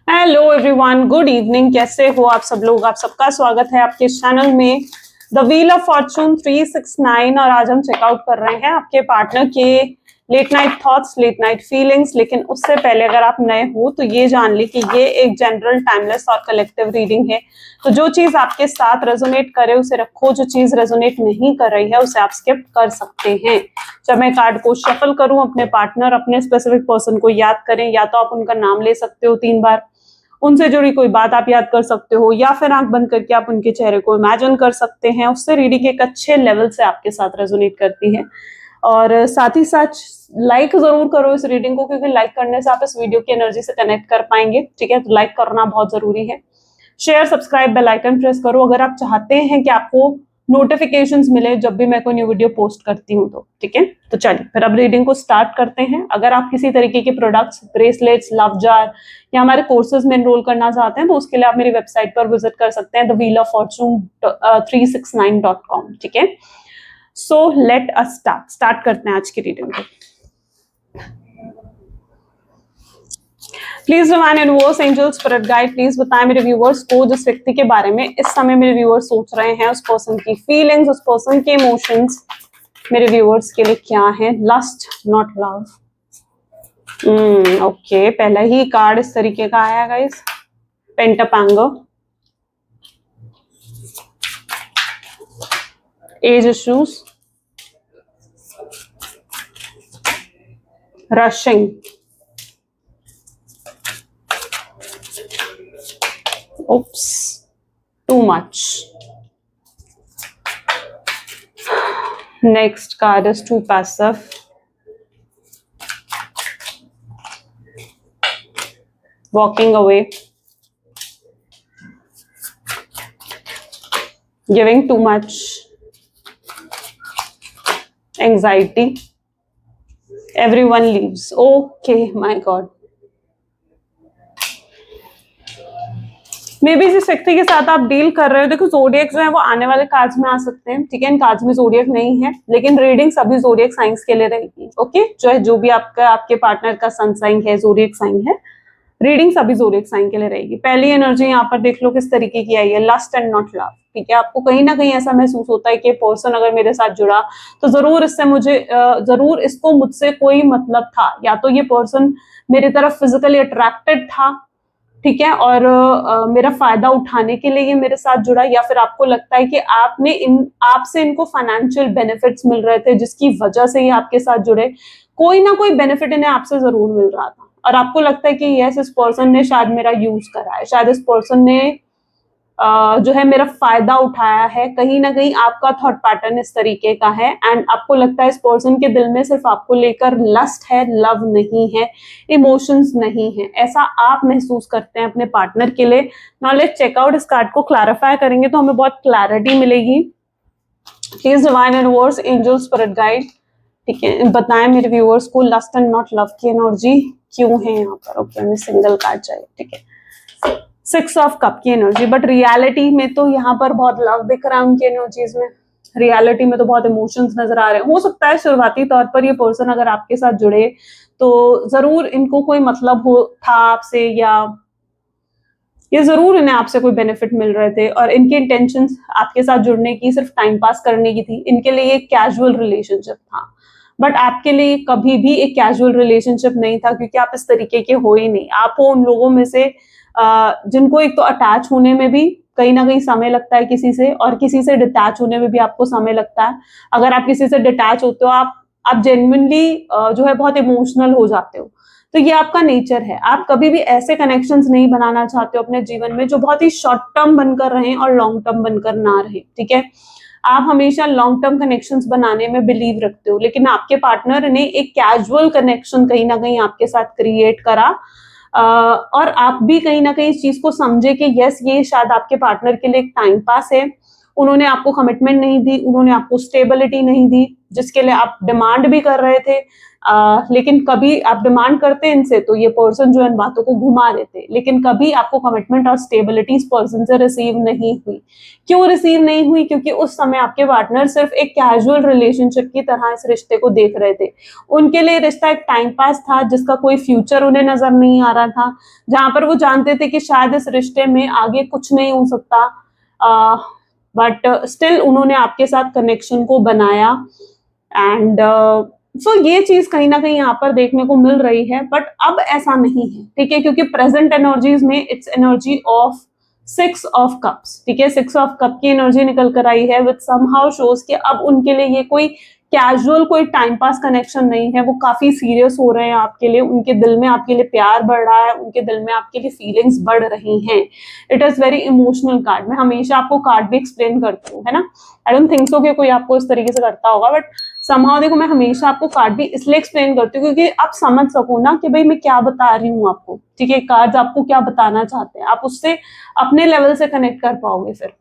Hello everyone, good evening. कैसे हो आप सब लोग? आप सबका स्वागत है आपके चैनल में द व्हील ऑफ फॉर्चून 369। और आज हम चेकआउट कर रहे हैं आपके पार्टनर के late night thoughts, late night feelings. लेकिन उससे पहले अगर आप नए हो तो ये जान ली कि ये एक जनरल, टाइमलेस और कलेक्टिव रीडिंग है। तो जो चीज आपके साथ रेजोनेट करे उसे रखो, जो चीज रेजोनेट नहीं कर रही है उसे आप स्किप कर सकते हैं। जब मैं कार्ड को शफल करूं, अपने पार्टनर, अपने स्पेसिफिक पर्सन को याद करें। या तो आप उनका नाम ले सकते हो 3 बार, उनसे जुड़ी कोई बात आप याद कर सकते हो, या फिर आंख बंद करके आप उनके चेहरे को इमेजिन कर सकते हैं। उससे रीडिंग एक अच्छे लेवल से आपके साथ रेजोनेट करती है। और साथ ही साथ लाइक जरूर करो इस रीडिंग को, क्योंकि लाइक करने से आप इस वीडियो की एनर्जी से कनेक्ट कर पाएंगे। ठीक है, तो लाइक करना बहुत जरूरी है। Share, subscribe, bell icon press करो अगर आप चाहते हैं कि आपको नोटिफिकेशंस मिले जब भी मैं कोई न्यू वीडियो पोस्ट करती हूँ तो। ठीक है, तो चलिए फिर अब रीडिंग को स्टार्ट करते हैं। अगर आप किसी तरीके के प्रोडक्ट्स, ब्रेसलेट्स, लव जार या हमारे कोर्सेज में एनरोल करना चाहते हैं तो उसके लिए आप मेरी वेबसाइट पर विजिट कर सकते हैं, the wheel of Fortune 369.com। ठीक है, सो लेट अस स्टार्ट करते हैं आज की रीडिंग को। Please divine universe, angel, spirit guide, please बताएं मेरे व्यूअर्स को जिस व्यक्ति के बारे में इस समय मेरे व्यूअर्स सोच रहे हैं, उस पर्सन की फीलिंग्स, उस पर्सन के इमोशंस मेरे व्यूअर्स के लिए क्या है। Lust not love. ओके, पहला ही कार्ड इस तरीके का आया guys, pent up anger, age issues, rushing, oops, too much. Next card is too passive, walking away, giving too much, anxiety, everyone leaves. Okay, my God. May be जिस व्यक्ति के साथ आप डील कर रहे हो, देखो जोडियक जो है वो आने वाले कार्ड्स में आ सकते हैं। ठीक है, इन कार्ड्स में जोडियक नहीं है, लेकिन रीडिंग सभी जोडियक साइंस के लिए रहेगी। ओके, जो भी आपके पार्टनर का सन साइन है, जोडियक साइन है, रीडिंग सभी जोडियक साइन के लिए रहेगी। पहली एनर्जी यहाँ पर देख लो किस तरीके की आई है, लस्ट एंड नॉट लव। ठीक है, आपको कहीं ना कहीं ऐसा महसूस होता है कि पर्सन अगर मेरे साथ जुड़ा तो जरूर इसको मुझसे कोई मतलब था, या तो ये पर्सन मेरी तरफ फिजिकली अट्रैक्टेड था। ठीक है, और मेरा फायदा उठाने के लिए ये मेरे साथ जुड़ा, या फिर आपको लगता है कि आपसे इनको फाइनेंशियल बेनिफिट्स मिल रहे थे जिसकी वजह से ये आपके साथ जुड़े। कोई ना कोई बेनिफिट इन्हें आपसे जरूर मिल रहा था और आपको लगता है कि यस, इस पर्सन ने शायद मेरा यूज करा है, शायद इस पर्सन ने जो है मेरा फायदा उठाया है। कहीं ना कहीं आपका थॉट पैटर्न इस तरीके का है एंड आपको लगता है इस पर्सन के दिल में सिर्फ आपको लेकर लस्ट है, लव नहीं है, इमोशंस नहीं है। ऐसा आप महसूस करते हैं अपने पार्टनर के लिए। नाउ लेट्स चेक आउट, इस कार्ड को क्लैरिफाई करेंगे तो हमें बहुत क्लैरिटी मिलेगी। Please divine universe, angel, spirit guide, ठीक है, बताएं मेरे व्यूअर्स को लस्ट एंड नॉट लव की एनर्जी क्यों है यहाँ पर। ओके, हमें सिंगल कार्ड चाहिए। ठीक है, 6 ऑफ कप की एनर्जी, बट रियलिटी में तो यहाँ पर बहुत लव दिख रहा है उनकी एनर्जीज में। रियलिटी में तो बहुत इमोशंस नजर आ रहे हैं। हो सकता है शुरुआती तौर पर ये पर्सन अगर आपके साथ जुड़े तो जरूर इनको कोई मतलब हो था आपसे, या ये जरूर इन्हें आपसे कोई बेनिफिट मिल रहे थे और इनकी इंटेंशंस आपके साथ जुड़ने की सिर्फ टाइम पास करने की थी। इनके लिए एक कैजुअल रिलेशनशिप था, बट आपके लिए कभी भी एक कैजुअल रिलेशनशिप नहीं था, क्योंकि आप इस तरीके के हो ही नहीं। आप हो उन लोगों में से जिनको एक तो अटैच होने में भी कहीं ना कहीं समय लगता है किसी से, और किसी से डिटैच होने में भी आपको समय लगता है। अगर आप किसी से डिटैच होते हो, आप जेन्युइनली जो है बहुत इमोशनल हो जाते हो, तो ये आपका नेचर है। आप कभी भी ऐसे कनेक्शंस नहीं बनाना चाहते हो अपने जीवन में जो बहुत ही शॉर्ट टर्म बनकर रहें और लॉन्ग टर्म बनकर ना रहे। ठीक है, आप हमेशा लॉन्ग टर्म कनेक्शंस बनाने में बिलीव रखते हो, लेकिन आपके पार्टनर ने एक कैजुअल कनेक्शन कहीं ना कहीं आपके साथ क्रिएट करा, और आप भी कहीं ना कहीं इस चीज को समझे कि यस, ये शायद आपके पार्टनर के लिए एक टाइम पास है। उन्होंने आपको कमिटमेंट नहीं दी, उन्होंने आपको स्टेबिलिटी नहीं दी जिसके लिए आप डिमांड भी कर रहे थे। लेकिन कभी आप डिमांड करते इनसे तो ये पर्सन जो है इन बातों को घुमा देते, लेकिन कभी आपको कमिटमेंट और स्टेबिलिटी इस पर्सन से रिसीव नहीं हुई। क्यों रिसीव नहीं हुई? क्योंकि उस समय आपके पार्टनर सिर्फ एक कैजुअल रिलेशनशिप की तरह इस रिश्ते को देख रहे थे। उनके लिए रिश्ता एक टाइम पास था जिसका कोई फ्यूचर उन्हें नजर नहीं आ रहा था, जहां पर वो जानते थे कि शायद इस रिश्ते में आगे कुछ नहीं हो सकता, बट स्टिल उन्होंने आपके साथ कनेक्शन को बनाया। एंड सो ये चीज कहीं ना कहीं यहाँ पर देखने को मिल रही है, बट अब ऐसा नहीं है, ठीक है, क्योंकि प्रेजेंट एनर्जीज में it's energy of 6 of cups, ठीक है, 6 ऑफ कप की एनर्जी निकल कर आई है, विद समहाउ शोज कि अब उनके लिए ये कोई कैजुअल कोई टाइम पास कनेक्शन नहीं है, वो काफी सीरियस हो रहे हैं आपके लिए, उनके दिल में आपके लिए प्यार बढ़ रहा है, उनके दिल में आपके लिए फीलिंग्स बढ़ रही हैं। It is very emotional card. मैं हमेशा आपको कार्ड भी एक्सप्लेन करती हूँ, है ना। आई डोंट थिंक सो कि कोई आपको इस तरीके से करता होगा, बट समहाउ देखो मैं हमेशा आपको कार्ड भी इसलिए एक्सप्लेन करती हूँ क्योंकि आप समझ सको ना कि भाई मैं क्या बता रही हूँ आपको, ठीक है, कार्ड्स आपको क्या बताना चाहते हैं, आप उससे अपने लेवल से कनेक्ट कर पाओगे फिर।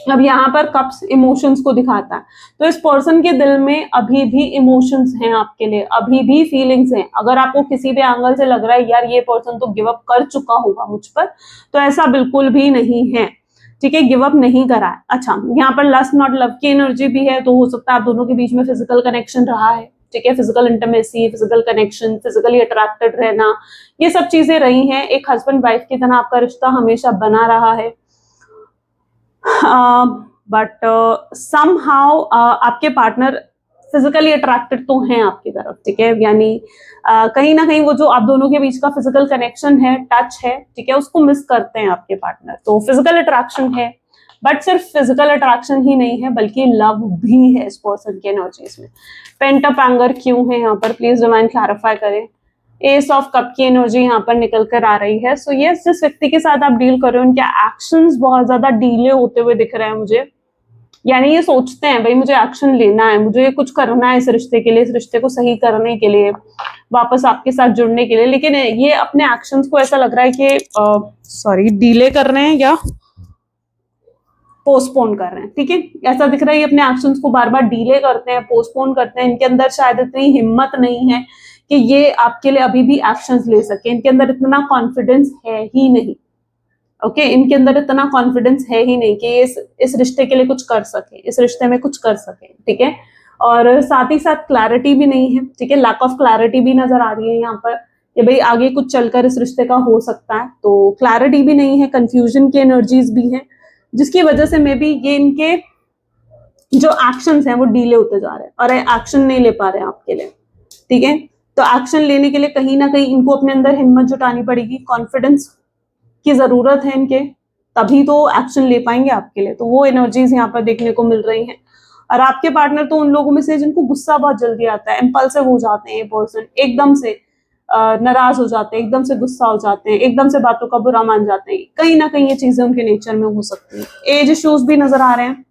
अब यहाँ पर कप्स इमोशंस को दिखाता है, तो इस पर्सन के दिल में अभी भी इमोशंस हैं आपके लिए, अभी भी फीलिंग्स हैं। अगर आपको किसी भी एंगल से लग रहा है यार ये पर्सन तो गिव अप कर चुका होगा मुझ पर, तो ऐसा बिल्कुल भी नहीं है, ठीक है, गिव अप नहीं करा है। अच्छा, यहाँ पर लस्ट नॉट लव की एनर्जी भी है, तो हो सकता है आप दोनों के बीच में फिजिकल कनेक्शन रहा है, ठीक है, physical intimacy, physical connection, physically attracted रहना, ये सब चीजें रही हैं। एक हस्बैंड वाइफ की तरह आपका रिश्ता हमेशा बना रहा है, बट समहाउ आपके पार्टनर फिजिकली अट्रैक्टेड तो हैं आपकी तरफ, ठीक है, यानी कहीं ना कहीं वो जो आप दोनों के बीच का फिजिकल कनेक्शन है, टच है, ठीक है, उसको मिस करते हैं आपके पार्टनर। तो फिजिकल अट्रैक्शन है, बट सिर्फ फिजिकल अट्रैक्शन ही नहीं है बल्कि लव भी है इस पर्सन की एनर्जीज में। पेंट अप एंगर क्यों है यहाँ पर, प्लीज डिवाइन क्लैरिफाई करें। एस ऑफ कप की एनर्जी यहाँ पर निकल कर आ रही है। सो यस, जिस व्यक्ति के साथ आप डील कर रहे हो उनके एक्शंस बहुत ज्यादा डीले होते हुए दिख रहे हैं मुझे, यानी ये सोचते हैं भाई मुझे एक्शन लेना है, मुझे कुछ करना है इस रिश्ते के लिए, इस रिश्ते को सही करने के लिए, वापस आपके साथ जुड़ने के लिए, लेकिन ये अपने एक्शंस को ऐसा लग रहा है कि डीले कर रहे हैं या पोस्टपोन कर रहे हैं, ठीक है, ऐसा दिख रहा है। ये अपने एक्शंस को बार बार डीले करते हैं, पोस्टपोन करते हैं। इनके अंदर शायद इतनी हिम्मत नहीं है कि ये आपके लिए अभी भी एक्शंस ले सके, इनके अंदर इतना कॉन्फिडेंस है ही नहीं, ओके, इनके अंदर इतना कॉन्फिडेंस है ही नहीं कि ये इस रिश्ते के लिए कुछ कर सके, इस रिश्ते में कुछ कर सके, ठीक है। और साथ ही साथ क्लैरिटी भी नहीं है, ठीक है, लैक ऑफ क्लैरिटी भी नजर आ रही है यहाँ पर कि भाई आगे कुछ चलकर इस रिश्ते का हो सकता है, तो क्लैरिटी भी नहीं है, कंफ्यूजन की एनर्जीज भी है, जिसकी वजह से मे बी ये इनके जो एक्शंस हैं वो डीले होते जा रहे हैं और एक्शन नहीं ले पा रहे हैं आपके लिए, ठीक है। तो एक्शन लेने के लिए कहीं ना कहीं इनको अपने अंदर हिम्मत जुटानी पड़ेगी, कॉन्फिडेंस की जरूरत है इनके, तभी तो एक्शन ले पाएंगे आपके लिए। तो वो एनर्जीज यहाँ पर देखने को मिल रही हैं। और आपके पार्टनर तो उन लोगों में से जिनको गुस्सा बहुत जल्दी आता है, इम्पल्सिव हो जाते हैं, ये पर्सन एकदम से नाराज हो जाते हैं, एकदम से गुस्सा हो जाते हैं, एकदम से बातों का बुरा मान जाते हैं, कहीं ना कहीं ये चीजें उनके नेचर में हो सकती है। एज इश्यूज भी नजर आ रहे हैं,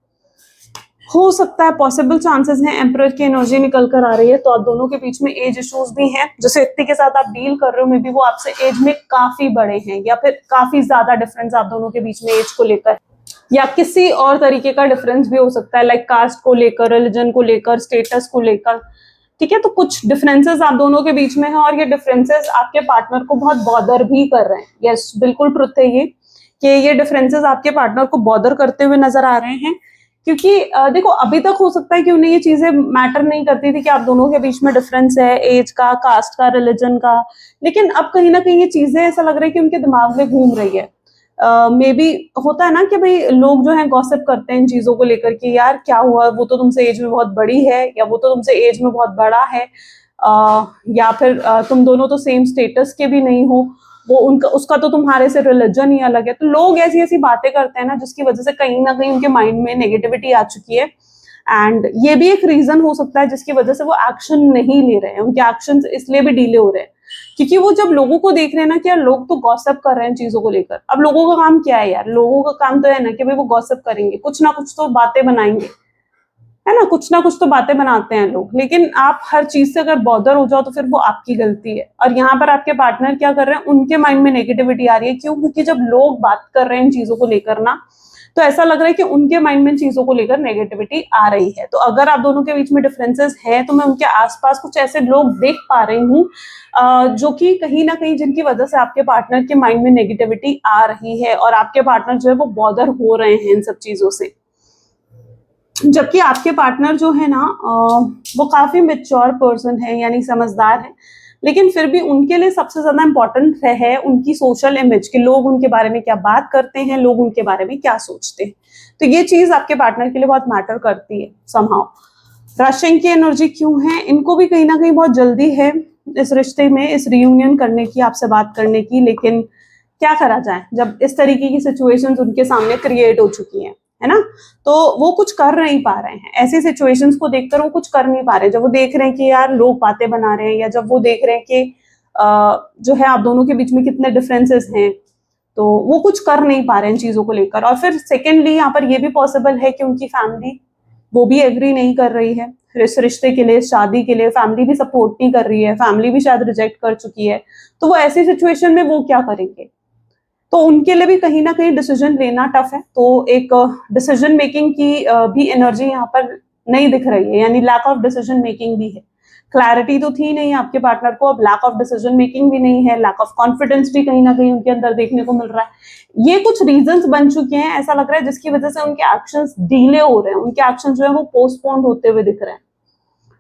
हो सकता है, पॉसिबल चांसेस हैं। एम्परर की एनर्जी निकल कर आ रही है, तो आप दोनों के बीच में एज इश्यूज भी हैं। जिस व्यक्ति के साथ आप डील कर रहे हो मे बी वो आपसे एज में काफी बड़े हैं, या फिर काफी ज्यादा डिफरेंस आप दोनों के बीच में एज को लेकर, या किसी और तरीके का डिफरेंस भी हो सकता है, लाइक कास्ट को लेकर, रिलीजन को लेकर, स्टेटस को लेकर, ठीक है। तो कुछ डिफरेंसेस आप दोनों के बीच में है और ये डिफरेंसेस आपके पार्टनर को बहुत बॉदर भी कर रहे हैं। यस, बिल्कुल ट्रुथ है ये कि ये डिफरेंसेस आपके पार्टनर को बॉदर करते हुए नजर आ रहे हैं, क्योंकि देखो अभी तक हो सकता है कि उन्हें ये चीजें मैटर नहीं करती थी कि आप दोनों के बीच में डिफरेंस है, एज का, कास्ट का, रिलीजन का, लेकिन अब कहीं ना कहीं ये चीजें ऐसा लग रहा है कि उनके दिमाग में घूम रही है। मे बी होता है ना कि भाई लोग जो है गॉसिप करते हैं इन चीजों को लेकर कि यार क्या हुआ, वो तो तुमसे एज में बहुत बड़ी है, या वो तो तुमसे एज में बहुत बड़ा है, या फिर तुम दोनों तो सेम स्टेटस के भी नहीं हो, वो उनका उसका तो तुम्हारे से रिलीजन ही अलग है। तो लोग ऐसी ऐसी बातें करते हैं ना, जिसकी वजह से कहीं ना कहीं उनके माइंड में नेगेटिविटी आ चुकी है। एंड ये भी एक रीजन हो सकता है जिसकी वजह से वो एक्शन नहीं ले रहे हैं, उनके एक्शन इसलिए भी डिले हो रहे हैं, क्योंकि वो जब लोगों को देख रहे हैं ना कि यार लोग तो गॉसिप कर रहे हैं चीजों को लेकर। अब लोगों का काम क्या है यार, लोगों का काम तो है ना कि भाई वो गॉसिप करेंगे, कुछ ना कुछ तो बातें बनाएंगे, है ना, कुछ ना कुछ तो बातें बनाते हैं लोग। लेकिन आप हर चीज से अगर बॉदर हो जाओ तो फिर वो आपकी गलती है। और यहाँ पर आपके पार्टनर क्या कर रहे हैं, उनके माइंड में नेगेटिविटी आ रही है। क्यों? क्योंकि जब लोग बात कर रहे हैं इन चीजों को लेकर ना, तो ऐसा लग रहा है कि उनके माइंड में चीजों को लेकर नेगेटिविटी आ रही है। तो अगर आप दोनों के बीच में डिफरेंसेस है तो मैं उनके आसपास कुछ ऐसे लोग देख पा रही हूँ जो कि कहीं ना कहीं जिनकी वजह से आपके पार्टनर के माइंड में नेगेटिविटी आ रही है और आपके पार्टनर जो है वो बॉदर हो रहे हैं इन सब चीजों से। जबकि आपके पार्टनर जो है ना वो काफी मेच्योर पर्सन है, यानी समझदार है, लेकिन फिर भी उनके लिए सबसे ज्यादा इंपॉर्टेंट है उनकी सोशल इमेज, कि लोग उनके बारे में क्या बात करते हैं, लोग उनके बारे में क्या सोचते हैं। तो ये चीज आपके पार्टनर के लिए बहुत मैटर करती है समहाउ। रशिंग की एनर्जी क्यों है? इनको भी कहीं ना कहीं बहुत जल्दी है इस रिश्ते में, इस रियूनियन करने की, आपसे बात करने की, लेकिन क्या करा जाए जब इस तरीके की सिचुएशंस उनके सामने क्रिएट हो चुकी हैं, है ना। तो वो कुछ कर नहीं पा रहे हैं, ऐसी सिचुएशंस को देखकर वो कुछ कर नहीं पा रहे। जब वो देख रहे हैं कि यार लोग बातें बना रहे हैं, या जब वो देख रहे हैं कि जो है आप दोनों के बीच में कितने डिफरेंसेस हैं, तो वो कुछ कर नहीं पा रहे हैं इन चीजों को लेकर। और फिर सेकेंडली यहाँ पर ये भी पॉसिबल है कि उनकी फैमिली वो भी एग्री नहीं कर रही है इस रिश्ते के लिए, शादी के लिए। फैमिली भी सपोर्ट नहीं कर रही है, फैमिली भी शायद रिजेक्ट कर चुकी है। तो वो ऐसी सिचुएशन में वो क्या करेंगे? तो उनके लिए भी कहीं ना कहीं डिसीजन लेना टफ है। तो एक डिसीजन मेकिंग की भी एनर्जी यहाँ पर नहीं दिख रही है, यानी लैक ऑफ डिसीजन मेकिंग भी है। क्लैरिटी तो थी नहीं आपके पार्टनर को, अब लैक ऑफ डिसीजन मेकिंग भी नहीं है, लैक ऑफ कॉन्फिडेंस भी कहीं ना कहीं उनके अंदर देखने को मिल रहा है। ये कुछ रीजंस बन चुके हैं, ऐसा लग रहा है, जिसकी वजह से उनके एक्शंस डिले हो रहे हैं, उनके एक्शन जो है वो पोस्टपोन्ड होते हुए दिख रहे हैं।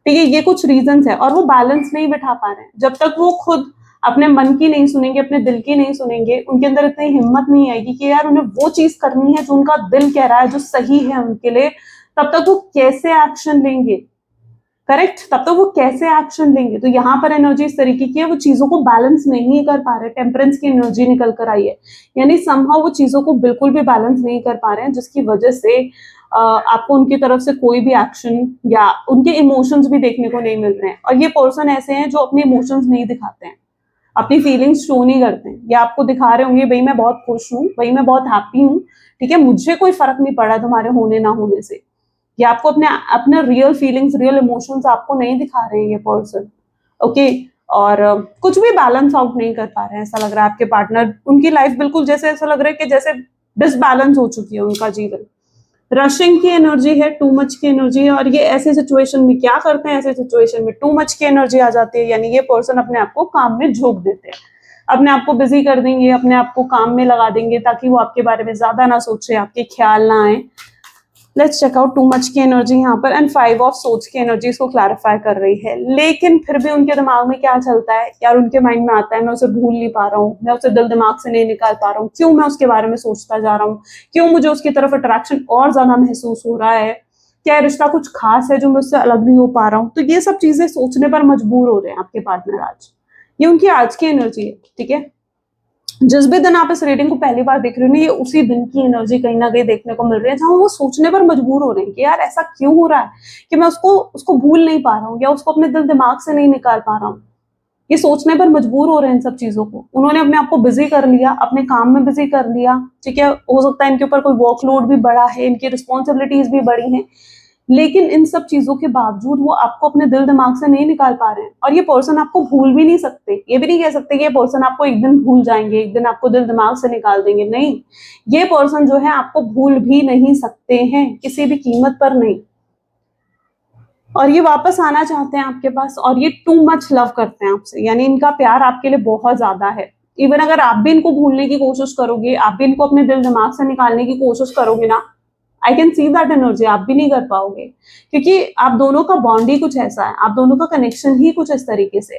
ठीक है, ये कुछ रीजंस है, और वो बैलेंस नहीं बिठा पा रहे हैं। जब तक वो खुद अपने मन की नहीं सुनेंगे, अपने दिल की नहीं सुनेंगे, उनके अंदर इतनी हिम्मत नहीं आएगी कि यार उन्हें वो चीज करनी है जो उनका दिल कह रहा है, जो सही है उनके लिए, तब तक वो कैसे एक्शन लेंगे? करेक्ट, तब तक वो कैसे एक्शन लेंगे? तो यहाँ पर एनर्जी इस तरीके की है, वो चीजों को बैलेंस नहीं कर पा रहे। टेम्परेंस की एनर्जी निकल कर आई है, यानी समहाउ वो चीजों को बिल्कुल भी बैलेंस नहीं कर पा रहे हैं, जिसकी वजह से आपको उनकी तरफ से कोई भी एक्शन या उनके इमोशंस भी देखने को नहीं मिल रहे हैं। और ये पर्सन ऐसे हैं जो अपने इमोशंस नहीं दिखाते हैं, अपनी फीलिंग्स शो नहीं करते हैं। या आपको दिखा रहे होंगे भाई मैं बहुत खुश हूँ, भाई मैं बहुत हैप्पी हूँ, ठीक है, मुझे कोई फर्क नहीं पड़ा तुम्हारे होने ना होने से। या आपको अपने अपने रियल फीलिंग्स, रियल इमोशंस आपको नहीं दिखा रहे हैं ये पर्सन, ओके। और कुछ भी बैलेंस आउट नहीं कर पा रहे हैं, ऐसा लग रहा है आपके पार्टनर। उनकी लाइफ बिल्कुल जैसे ऐसा लग रहा है कि जैसे डिसबैलेंस हो चुकी है उनका जीवन। रशिंग की एनर्जी है, टू मच की एनर्जी है, और ये ऐसे सिचुएशन में क्या करते हैं, ऐसे सिचुएशन में टू मच की एनर्जी आ जाती है, यानी ये पर्सन अपने आप को काम में झोंक देते हैं, अपने आप को बिजी कर देंगे, अपने आप को काम में लगा देंगे, ताकि वो आपके बारे में ज्यादा ना सोचे, आपके ख्याल ना आए। Let's check out too much की एनर्जी यहाँ पर, एंड 5 ऑफ सोर्ड्स की एनर्जी इसको क्लैरिफाई कर रही है। लेकिन फिर भी उनके दिमाग में क्या चलता है यार, उनके माइंड में आता है मैं उसे भूल नहीं पा रहा हूँ, मैं उसे दिल दिमाग से नहीं निकाल पा रहा हूँ, क्यों मैं उसके बारे में सोचता जा रहा हूँ, क्यों मुझे उसकी तरफ अट्रैक्शन और ज्यादा महसूस हो रहा है, क्या रिश्ता कुछ खास है जो मैं उससे अलग नहीं हो पा रहा हूँ। तो ये सब चीजें सोचने पर मजबूर हो रहे हैं आपके पार्टनर आज। ये उनकी आज की एनर्जी है, ठीक है। जिस भी दिन आप इस रीडिंग को पहली बार देख रहे हो ना, ये उसी दिन की एनर्जी कहीं ना कहीं देखने को मिल रही है, जहां वो सोचने पर मजबूर हो रहे हैं कि यार ऐसा क्यों हो रहा है कि मैं उसको भूल नहीं पा रहा हूँ, या उसको अपने दिल दिमाग से नहीं निकाल पा रहा हूँ। ये सोचने पर मजबूर हो रहे हैं इन सब चीजों को। उन्होंने अपने आप को बिजी कर लिया, अपने काम में बिजी कर लिया, ठीक है। हो सकता है इनके ऊपर कोई वर्कलोड भी बड़ा है, इनकी रिस्पॉन्सिबिलिटीज भी बड़ी हैं, लेकिन इन सब चीजों के बावजूद वो आपको अपने दिल दिमाग से नहीं निकाल पा रहे हैं। और ये पर्सन आपको भूल भी नहीं सकते, ये भी नहीं कह सकते कि ये पर्सन आपको एक दिन भूल जाएंगे, एक दिन आपको दिल दिमाग से निकाल देंगे, नहीं। ये पर्सन जो है आपको भूल भी नहीं सकते हैं, किसी भी कीमत पर नहीं। और ये वापस आना चाहते हैं आपके पास, और ये टू मच लव करते हैं आपसे, यानी इनका प्यार आपके लिए बहुत ज्यादा है। इवन अगर आप भी इनको भूलने की कोशिश करोगे, आप भी इनको अपने दिल दिमाग से निकालने की कोशिश करोगे ना, I can see that energy, आप भी नहीं कर पाओगे, क्योंकि आप दोनों का बॉन्ड ही कुछ ऐसा है, आप दोनों का कनेक्शन ही कुछ इस तरीके से।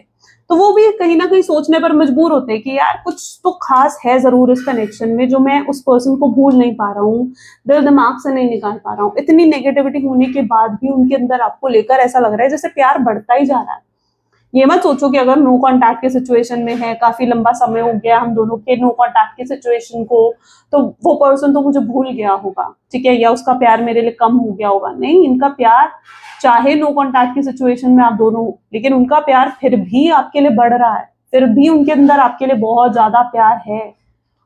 तो वो भी कहीं ना कहीं सोचने पर मजबूर होते हैं कि यार कुछ तो खास है जरूर इस कनेक्शन में, जो मैं उस पर्सन को भूल नहीं पा रहा हूँ, दिल दिमाग से नहीं निकाल पा रहा हूँ। इतनी नेगेटिविटी होने के बाद भी उनके अंदर आपको लेकर ऐसा लग रहा है जैसे प्यार बढ़ता ही जा रहा है। ये मत सोचो कि अगर नो कांटेक्ट के सिचुएशन में है, काफी लंबा समय हो गया हम दोनों के नो कांटेक्ट के सिचुएशन को, तो वो पर्सन तो मुझे भूल गया होगा, ठीक है, या उसका प्यार मेरे लिए कम हो गया होगा। नहीं, इनका प्यार चाहे नो कांटेक्ट की सिचुएशन में आप दोनों हो, लेकिन उनका प्यार फिर भी आपके लिए बढ़ रहा है, फिर भी उनके अंदर आपके लिए बहुत ज्यादा प्यार है।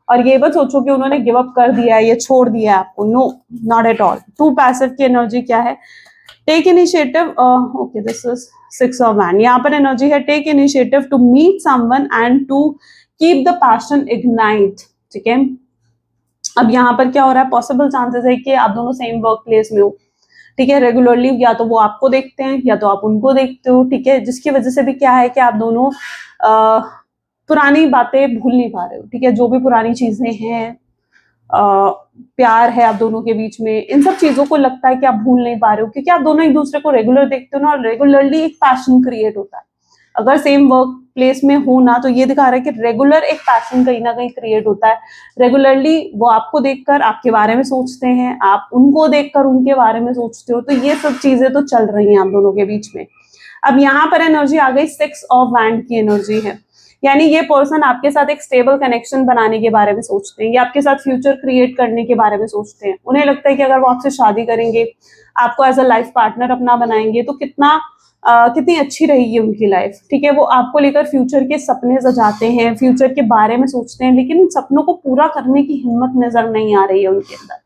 और ये मत सोचो कि उन्होंने गिव अप कर दिया है, ये छोड़ दिया है आपको, no, not at all. Too passive की एनर्जी क्या है? Take initiative, okay, this is 6 of wand. यहाँ पर एनर्जी है take initiative to meet someone and to keep the passion ignite, ठीक है। अब यहाँ पर क्या हो रहा है, पॉसिबल चांसेस है कि आप दोनों सेम वर्क प्लेस में हो, ठीक है। रेगुलरली या तो वो आपको देखते हैं या तो आप उनको देखते हो, ठीक है, जिसकी वजह से भी क्या है कि आप दोनों पुरानी बातें भूल नहीं पा रहे हो, ठीक है। जो भी पुरानी चीजें हैं, प्यार है आप दोनों के बीच में, इन सब चीजों को लगता है कि आप भूल नहीं पा रहे हो, क्योंकि आप दोनों एक दूसरे को रेगुलर देखते हो ना, और रेगुलरली एक पैशन क्रिएट होता है। अगर सेम वर्क प्लेस में हो ना, तो ये दिखा रहा है कि रेगुलर एक पैशन कहीं ना कहीं क्रिएट होता है। रेगुलरली वो आपको देखकर आपके बारे में सोचते हैं, आप उनको देखकर उनके बारे में सोचते हो, तो ये सब चीजें तो चल रही हैं आप दोनों के बीच में। अब यहाँ पर एनर्जी आ गई 6 ऑफ वैंड की एनर्जी है, यानी ये पर्सन आपके साथ एक स्टेबल कनेक्शन बनाने के बारे में सोचते हैं, ये आपके साथ फ्यूचर क्रिएट करने के बारे में सोचते हैं। उन्हें लगता है कि अगर वो आपसे शादी करेंगे, आपको एज अ लाइफ पार्टनर अपना बनाएंगे, तो कितनी अच्छी रहेगी उनकी लाइफ, ठीक है। वो आपको लेकर फ्यूचर के सपने सजाते हैं, फ्यूचर के बारे में सोचते हैं, लेकिन उन सपनों को पूरा करने की हिम्मत नजर नहीं आ रही है उनके अंदर,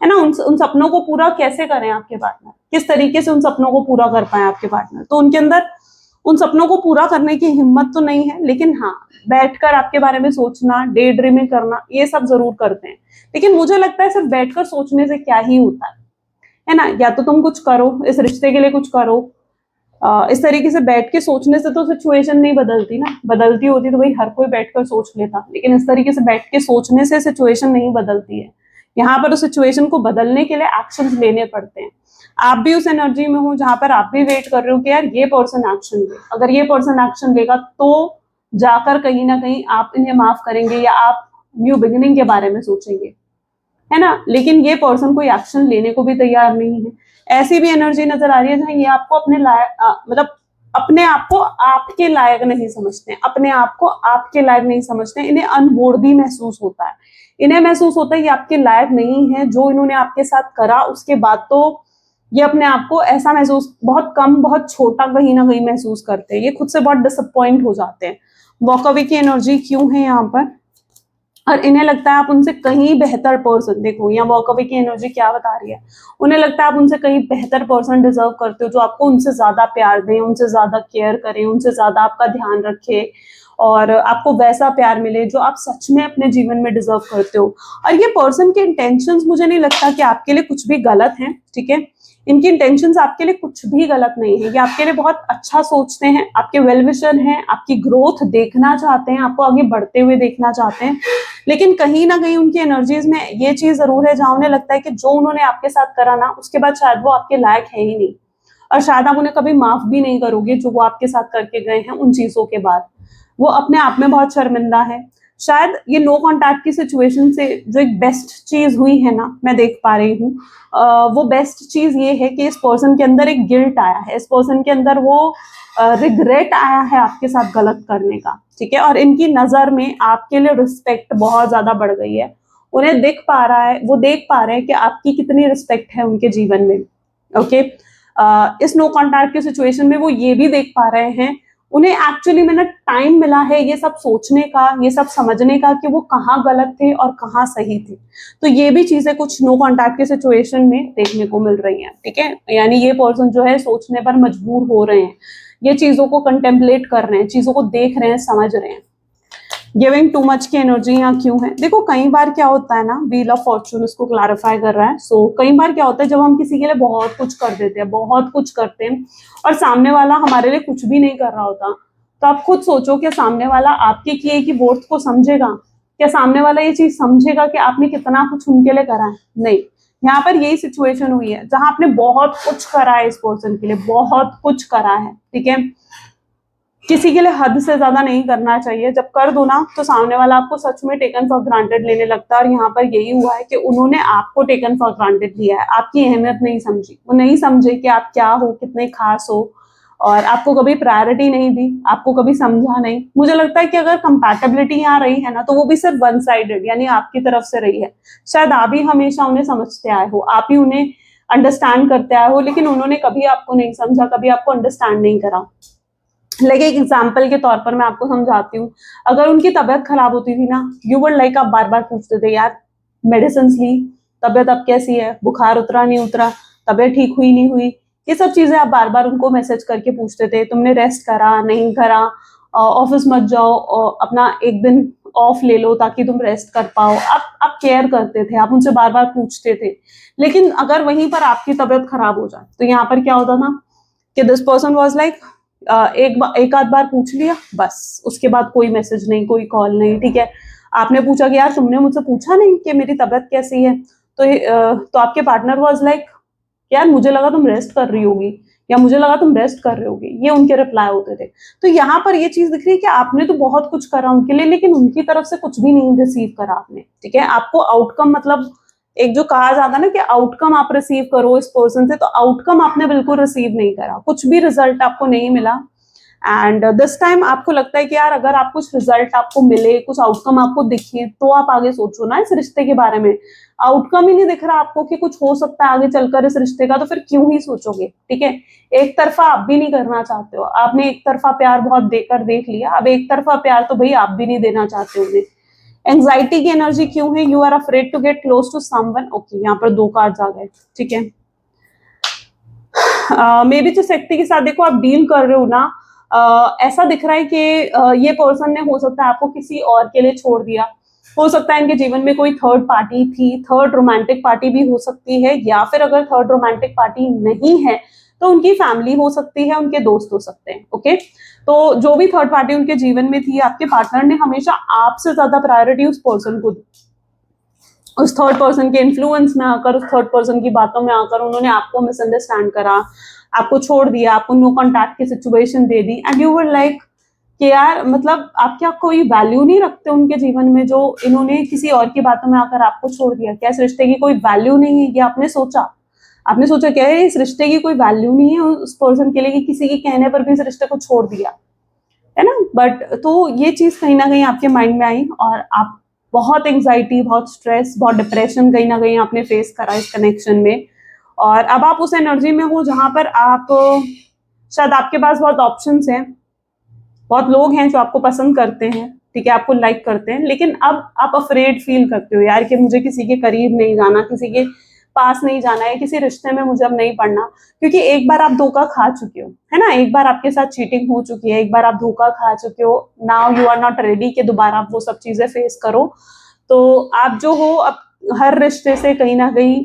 है ना। उन सपनों को पूरा कैसे करें आपके पार्टनर, किस तरीके से उन सपनों को पूरा कर पाए आपके पार्टनर, तो उनके अंदर उन सपनों को पूरा करने की हिम्मत तो नहीं है, लेकिन हाँ, बैठकर आपके बारे में सोचना, डे ड्रीमिंग करना, ये सब जरूर करते हैं। लेकिन मुझे लगता है सिर्फ बैठकर सोचने से क्या ही होता है ना। या तो तुम कुछ करो, इस रिश्ते के लिए कुछ करो। इस तरीके से बैठ के सोचने से तो सिचुएशन नहीं बदलती ना, बदलती होती तो भाई हर कोई बैठकर सोच लेता, लेकिन इस तरीके से बैठ के सोचने से सिचुएशन नहीं बदलती है। यहाँ पर उस सिचुएशन को बदलने के लिए एक्शंस लेने पड़ते हैं। आप भी उस एनर्जी में हो जहां पर आप भी वेट कर रहे हो कि यार ये पर्सन एक्शन ले, अगर ये पर्सन एक्शन लेगा तो जाकर कहीं ना कहीं आप इन्हें माफ करेंगे या आप न्यू बिगिनिंग के बारे में सोचेंगे, है ना। लेकिन ये पर्सन कोई एक्शन लेने को भी तैयार नहीं है। ऐसी भी एनर्जी नजर आ रही है जहां ये आपको अपने लायक मतलब अपने आप को आपके लायक नहीं समझते, अपने आप को आपके लायक नहीं समझते, इन्हें अनवर्दी महसूस होता है। इन्हें महसूस होता है ये आपके लायक नहीं है, जो इन्होंने आपके साथ करा उसके बाद तो ये अपने आप को ऐसा महसूस बहुत कम, बहुत छोटा कहीं ना कहीं महसूस करते हैं, ये खुद से बहुत डिसअपॉइंट हो जाते हैं। वॉक अवे की एनर्जी क्यों है यहाँ पर, और इन्हें लगता है आप उनसे कहीं बेहतर पर्सन, देखो यहाँ वॉक अवे की एनर्जी क्या बता रही है, उन्हें लगता है आप उनसे कहीं बेहतर पर्सन डिजर्व करते हो, जो आपको उनसे ज्यादा प्यार दें, उनसे ज्यादा केयर करें, उनसे ज्यादा आपका ध्यान रखे, और आपको वैसा प्यार मिले जो आप सच में अपने जीवन में डिजर्व करते हो। और ये पर्सन के इंटेंशंस मुझे नहीं लगता कि आपके लिए कुछ भी गलत हैं, ठीक है। इनकी इंटेंशंस आपके लिए कुछ भी गलत नहीं है, ये आपके लिए बहुत अच्छा सोचते हैं, आपके वेल विशर हैं, आपकी ग्रोथ देखना चाहते हैं, आपको आगे बढ़ते हुए देखना चाहते हैं। लेकिन कहीं ना कहीं उनकी एनर्जीज में ये चीज जरूर है जहां उन्हें लगता है कि जो उन्होंने आपके साथ करा ना, उसके बाद शायद वो आपके लायक है ही नहीं, और शायद आप उन्हें कभी माफ भी नहीं करोगे जो वो आपके साथ करके गए हैं उन चीजों के बाद। वो अपने आप में बहुत शर्मिंदा है। शायद ये नो कांटेक्ट की सिचुएशन से जो एक बेस्ट चीज हुई है ना, मैं देख पा रही हूँ, वो बेस्ट चीज ये है कि इस पर्सन के अंदर एक गिल्ट आया है, इस पर्सन के अंदर वो रिग्रेट आया है आपके साथ गलत करने का, ठीक है। और इनकी नजर में आपके लिए रिस्पेक्ट बहुत ज्यादा बढ़ गई है। उन्हें दिख पा रहा है, वो देख पा रहे हैं कि आपकी कितनी रिस्पेक्ट है उनके जीवन में, ओके। इस नो कॉन्टैक्ट की सिचुएशन में वो ये भी देख पा रहे हैं, उन्हें एक्चुअली में ना टाइम मिला है ये सब सोचने का, ये सब समझने का कि वो कहाँ गलत थे और कहाँ सही थे। तो ये भी चीजें कुछ नो कॉन्टैक्ट की सिचुएशन में देखने को मिल रही हैं, ठीक है। यानी ये पर्सन जो है सोचने पर मजबूर हो रहे हैं, ये चीजों को कंटेम्पलेट कर रहे हैं, चीजों को देख रहे हैं, समझ रहे हैं। गिविंग टू मच की एनर्जी यहाँ क्यों है, देखो कई बार क्या होता है ना, व्हील ऑफ फॉर्चून इसको क्लैरिफाई कर रहा है। सो कई बार क्या होता है जब हम किसी के लिए बहुत कुछ कर देते हैं, बहुत कुछ करते हैं, और सामने वाला हमारे लिए कुछ भी नहीं कर रहा होता, तो आप खुद सोचो कि सामने वाला आपके किए की वर्थ को समझेगा, क्या सामने वाला ये चीज समझेगा कि आपने कितना कुछ उनके लिए करा है? नहीं। यहाँ पर यही सिचुएशन हुई है जहां आपने बहुत कुछ करा है इस पर्सन के लिए, बहुत कुछ करा है, ठीक है। किसी के लिए हद से ज्यादा नहीं करना चाहिए, जब कर दो ना तो सामने वाला आपको सच में टेकन फॉर ग्रांटेड लेने लगता है। और यहाँ पर यही हुआ है कि उन्होंने आपको टेकन फॉर ग्रांटेड लिया है, आपकी अहमियत नहीं समझी, वो नहीं समझे कि आप क्या हो, कितने खास हो, और आपको कभी प्रायोरिटी नहीं दी, आपको कभी समझा नहीं। मुझे लगता है कि अगर कंपैटिबिलिटी यहाँ रही है ना, तो वो भी सिर्फ वन साइडेड, यानी आपकी तरफ से रही है। शायद आप ही हमेशा उन्हें समझते आए हो, आप ही उन्हें अंडरस्टैंड करते आए हो, लेकिन उन्होंने कभी आपको नहीं समझा, कभी आपको अंडरस्टैंड नहीं करा। लाइक एक एग्जाम्पल के तौर पर मैं आपको समझाती हूँ, अगर उनकी तबीयत खराब होती थी ना, यू वुड लाइक, आप बार बार पूछते थे यार मेडिसिन ली, तबीयत अब कैसी है, बुखार उतरा नहीं उतरा, तबीयत ठीक हुई नहीं हुई, ये सब चीजें आप बार बार उनको मैसेज करके पूछते थे। तुमने रेस्ट करा नहीं करा, ऑफिस मत जाओ, अपना एक दिन ऑफ ले लो ताकि तुम रेस्ट कर पाओ। आप केयर करते थे, आप उनसे बार बार पूछते थे। लेकिन अगर वहीं पर आपकी तबीयत खराब हो जाए तो यहाँ पर क्या होता था कि दिस पर्सन वाज लाइक एक आध बार पूछ लिया बस, उसके बाद कोई मैसेज नहीं, कोई कॉल नहीं। ठीक है, आपने पूछा कि यार तुमने मुझसे पूछा नहीं कि मेरी तबीयत कैसी है, तो आपके पार्टनर वाज लाइक यार मुझे लगा तुम रेस्ट कर रही होगी, या मुझे लगा तुम रेस्ट कर रहे होगे, ये उनके रिप्लाई होते थे। तो यहाँ पर ये चीज दिख रही है कि आपने तो बहुत कुछ करा उनके लिए, लेकिन उनकी तरफ से कुछ भी नहीं रिसीव करा आपने। ठीक है, आपको आउटकम, मतलब एक जो कहा जाता है ना कि आउटकम आप रिसीव करो इस पर्सन से, तो आउटकम आपने बिल्कुल रिसीव नहीं करा, कुछ भी रिजल्ट आपको नहीं मिला। एंड दिस टाइम आपको लगता है कि यार अगर आप कुछ रिजल्ट आपको मिले, कुछ आउटकम आपको दिखे, तो आप आगे सोचो ना इस रिश्ते के बारे में। आउटकम ही नहीं दिख रहा आपको कि कुछ हो सकता है आगे चलकर इस रिश्ते का, तो फिर क्यों ही सोचोगे। ठीक है, एक तरफा आप भी नहीं करना चाहते हो, आपने एक तरफा प्यार बहुत देकर देख लिया, अब एक तरफा प्यार तो भाई आप भी नहीं देना चाहते उन्हें। एंग्जाइटी की एनर्जी क्यों है? You are afraid to get close to someone. Okay, यहाँ पर 2 कार्ड्स आ गए। ठीक है, मे बी जिस व्यक्ति के साथ देखो आप डील कर रहे हो ना, ऐसा दिख रहा है कि ये पर्सन ने हो सकता है आपको किसी और के लिए छोड़ दिया, हो सकता है इनके जीवन में कोई थर्ड पार्टी थी, थर्ड रोमांटिक पार्टी भी हो सकती है, या फिर अगर थर्ड रोमांटिक पार्टी नहीं है तो उनकी फैमिली हो सकती है, उनके दोस्त हो सकते हैं। ओके, तो जो भी थर्ड पार्टी उनके जीवन में थी, आपके पार्टनर ने हमेशा आपसे ज्यादा प्रायोरिटी उस पर्सन को दी। उस थर्ड पर्सन के इन्फ्लुएंस में आकर, उस थर्ड पर्सन की बातों में आकर उन्होंने आपको मिसअंडरस्टैंड करा, आपको छोड़ दिया, आपको नो कॉन्टैक्ट की situation they the, and you were like कि यार मतलब आप क्या कोई वैल्यू नहीं रखते उनके जीवन में, जो इन्होंने किसी और की बातों में आकर आपको छोड़ दिया? क्या इस रिश्ते की कोई वैल्यू नहीं है? ये आपने सोचा क्या है इस रिश्ते की कोई वैल्यू नहीं है उस पर्सन के लिए कि किसी के कहने पर भी इस रिश्ते को छोड़ दिया, है ना? बट तो ये चीज कहीं ना कहीं आपके माइंड में आई, और आप बहुत एंग्जाइटी, बहुत स्ट्रेस, बहुत डिप्रेशन कहीं ना कहीं आपने फेस करा इस कनेक्शन में। और अब आप उस एनर्जी में हो जहां पर आप शायद आपके पास बहुत ऑप्शंस हैं, बहुत लोग हैं जो आपको पसंद करते हैं, ठीक है, आपको लाइक करते हैं, लेकिन अब आप अफ्रेड फील करते हो यार कि मुझे किसी के करीब नहीं जाना, किसी के पास नहीं जाना है, किसी रिश्ते में मुझे अब नहीं पड़ना, क्योंकि एक बार आप धोखा खा चुके हो, है ना? एक बार आपके साथ चीटिंग हो चुकी है, एक बार आप धोखा खा चुके हो। Now you are not ready कि दोबारा आप वो सब चीजें फेस करो। तो आप जो हो अब हर रिश्ते से कहीं ना कहीं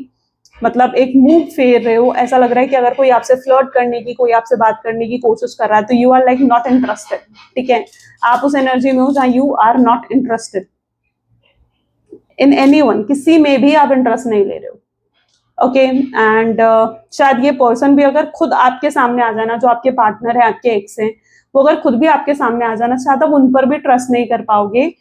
मतलब एक मुंह फेर रहे हो। ऐसा लग रहा है कि अगर कोई आपसे फ्लर्ट करने की, कोई आपसे बात करने की कोशिश कर रहा है, तो you are like not interested. ठीक है, आप उस एनर्जी में हो जहां you are not interested in anyone, किसी में भी आप इंटरेस्ट नहीं ले रहे हो। ओके, एंड शायद ये पर्सन भी अगर खुद आपके सामने आ जाना, जो आपके पार्टनर है, आपके एक्स हैं, वो अगर खुद भी आपके सामने आ जाना, शायद आप उन पर भी ट्रस्ट नहीं कर पाओगे।